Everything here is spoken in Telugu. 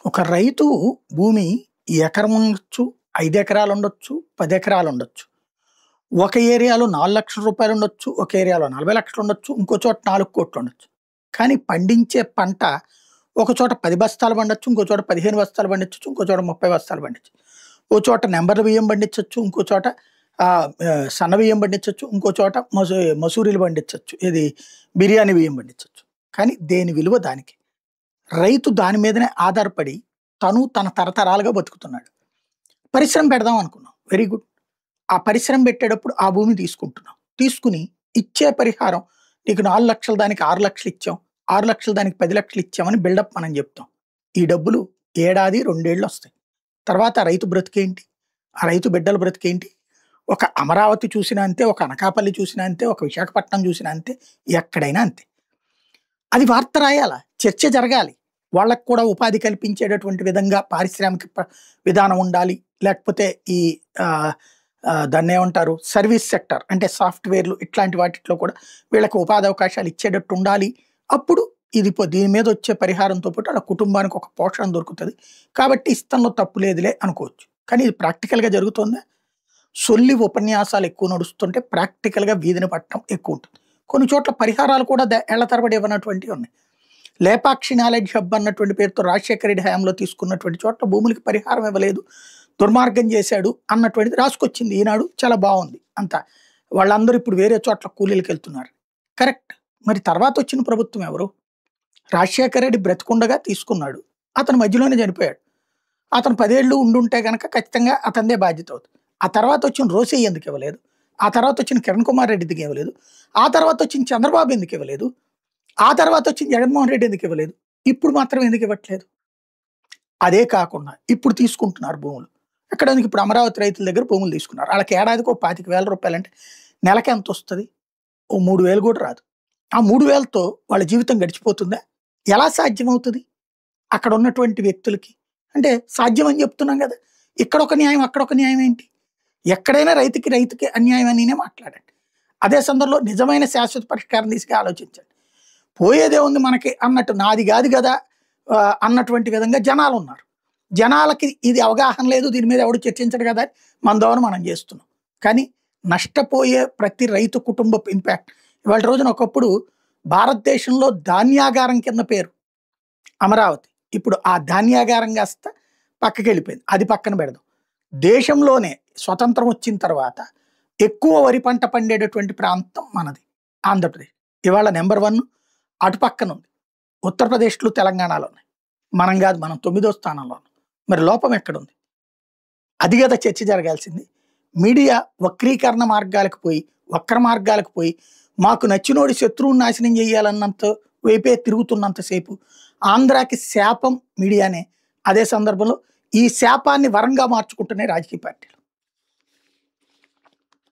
ఒక రైతు భూమి ఎకరం ఉండొచ్చు, 5 ఎకరాలు ఉండొచ్చు, 10 ఎకరాలు ఉండొచ్చు. ఒక ఏరియాలో రూ. 4,00,000 ఉండొచ్చు, ఒక ఏరియాలో 40,00,000 ఉండొచ్చు, ఇంకో చోట 4,00,00,000 ఉండొచ్చు. కానీ పండించే పంట ఒక చోట 10 బస్తాలు పండొచ్చు, ఇంకో చోట 15 బస్తాలు పండించొచ్చు, ఇంకో చోట 30 బస్తాలు పండించొచ్చు. ఓ చోట నెంబర్ బియ్యం పండించొచ్చు, ఇంకో చోట సన్న బియ్యం పండించొచ్చు, ఇంకో చోట మసూరీలు పండించొచ్చు. ఇది బిర్యానీ బియ్యం పండించొచ్చు. కానీ దేని విలువ దానికి. రైతు దాని మీదనే ఆధారపడి తన తరతరాలుగా బతుకుతున్నాడు. పరిశ్రమ పెడదాం అనుకున్నాం. Very good. ఆ పరిశ్రమ పెట్టేటప్పుడు ఆ భూమి తీసుకుంటున్నాం. తీసుకుని ఇచ్చే పరిహారం నీకు 4,00,000 దానికి 6,00,000 ఇచ్చాం, 6,00,000 దానికి 10,00,000 ఇచ్చామని బిల్డప్ మనం చెప్తాం. ఈ డబ్బులు ఏడాది 2 ఏళ్ళు వస్తాయి. తర్వాత ఆ రైతు బ్రతికేంటి? ఆ రైతు బిడ్డల బ్రతికేంటి? ఒక అమరావతి చూసినా అంతే, ఒక అనకాపల్లి చూసినా అంతే, ఒక విశాఖపట్నం చూసినా అంతే, ఎక్కడైనా అంతే. అది వార్త రాయాల, చర్చ జరగాలి. వాళ్ళకు కూడా ఉపాధి కల్పించేటటువంటి విధంగా పారిశ్రామిక విధానం ఉండాలి. లేకపోతే ఈ దాన్ని ఏమంటారు, సర్వీస్ సెక్టర్ అంటే సాఫ్ట్వేర్లు ఇట్లాంటి వాటిలో కూడా వీళ్ళకి ఉపాధి అవకాశాలు ఇచ్చేటట్టు ఉండాలి. అప్పుడు ఇది దీని మీద వచ్చే పరిహారంతో పాటు వాళ్ళ కుటుంబానికి ఒక పోషణ దొరుకుతుంది. కాబట్టి ఇష్టంలో తప్పు లేదులే అనుకోవచ్చు. కానీ ఇది ప్రాక్టికల్గా జరుగుతుందా? సొల్లి ఉపన్యాసాలు ఎక్కువ నడుస్తుంటే ప్రాక్టికల్గా వీధిని పట్టడం ఎక్కువ ఉంటుంది. కొన్ని చోట్ల పరిహారాలు కూడా ఏళ్ల తరబడి ఇవ్వనటువంటివి ఉన్నాయి. లేపాక్షి నాలెడ్జ్ హబ్ అన్నటువంటి పేరుతో రాజశేఖర రెడ్డి హయాంలో తీసుకున్నటువంటి చోట్ల భూములకి పరిహారం ఇవ్వలేదు, దుర్మార్గం చేశాడు అన్నటువంటిది రాసుకొచ్చింది ఈనాడు. చాలా బాగుంది అంతా. వాళ్ళందరూ ఇప్పుడు వేరే చోట్ల కూలీలకు వెళ్తున్నారు. కరెక్ట్. మరి తర్వాత వచ్చిన ప్రభుత్వం ఎవరు? రాజశేఖర రెడ్డి బ్రతికుండగా తీసుకున్నాడు, అతను మధ్యలోనే చనిపోయాడు. అతను 10 ఏళ్ళు ఉండుంటే కనుక ఖచ్చితంగా అతనిదే బాధ్యత అవుతుంది. ఆ తర్వాత వచ్చిన రోసయ్య ఎందుకు ఇవ్వలేదు? ఆ తర్వాత వచ్చిన కిరణ్ కుమార్ రెడ్డి ఎందుకు ఇవ్వలేదు? ఆ తర్వాత వచ్చిన చంద్రబాబు ఎందుకు ఇవ్వలేదు? ఆ తర్వాత వచ్చిన జగన్మోహన్ రెడ్డి ఎందుకు ఇవ్వలేదు? ఇప్పుడు మాత్రం ఎందుకు ఇవ్వట్లేదు? అదే కాకుండా ఇప్పుడు తీసుకుంటున్నారు భూములు. ఎక్కడ ఇప్పుడు అమరావతి రైతుల దగ్గర భూములు తీసుకున్నారు. వాళ్ళకి ఏడాదికి 25,000 రూపాయలు అంటే నెలకి ఎంత వస్తుంది? ఓ 3,000 కూడా రాదు. ఆ 3,000తో వాళ్ళ జీవితం గడిచిపోతుందా? ఎలా సాధ్యమవుతుంది అక్కడ ఉన్నటువంటి వ్యక్తులకి? అంటే సాధ్యం అని చెప్తున్నాం కదా. ఇక్కడ ఒక న్యాయం, అక్కడ ఒక న్యాయం ఏంటి? ఎక్కడైనా రైతుకి అన్యాయం అనినే మాట్లాడండి. అదే సందర్భంలో నిజమైన శాశ్వత పరిష్కారం తీసుకు ఆలోచించండి. పోయేదే ఉంది మనకి అన్నట్టు, నాది కాదు కదా అన్నటువంటి విధంగా జనాలు ఉన్నారు. జనాలకి ఇది అవగాహన లేదు, దీని మీద ఎవడు చర్చించడు కదా అని మన ద్వారా మనం చేస్తున్నాం. కానీ నష్టపోయే ప్రతి రైతు కుటుంబ ఇంపాక్ట్ ఇవాళ రోజున, ఒకప్పుడు భారతదేశంలో ధాన్యాగారం కింద పేరు అమరావతి. ఇప్పుడు ఆ ధాన్యాగారం కాస్త పక్కకి వెళ్ళిపోయింది. అది పక్కన పెడదాం. దేశంలోనే స్వతంత్రం వచ్చిన తర్వాత ఎక్కువ వరి పంట పండేటటువంటి ప్రాంతం మనది ఆంధ్రప్రదేశ్. ఇవాళ నెంబర్ 1 అటు పక్కన ఉంది. ఉత్తరప్రదేశ్లో, తెలంగాణలో ఉన్నాయి. మనం కాదు, మనం 9వ స్థానంలో ఉన్నాం. మరి లోపం ఎక్కడుంది? అది కదా చర్చ జరగాల్సింది. మీడియా వక్రీకరణ మార్గాలకు పోయి, వక్ర మార్గాలకు పోయి, మాకు నచ్చినోడి శత్రువుని నాశనం చేయాలన్నంత వైపే తిరుగుతున్నంతసేపు ఆంధ్రాకి శాపం మీడియానే. అదే సందర్భంలో ఈ శాపాన్ని వరంగా మార్చుకుంటున్నాయి రాజకీయ పార్టీలు.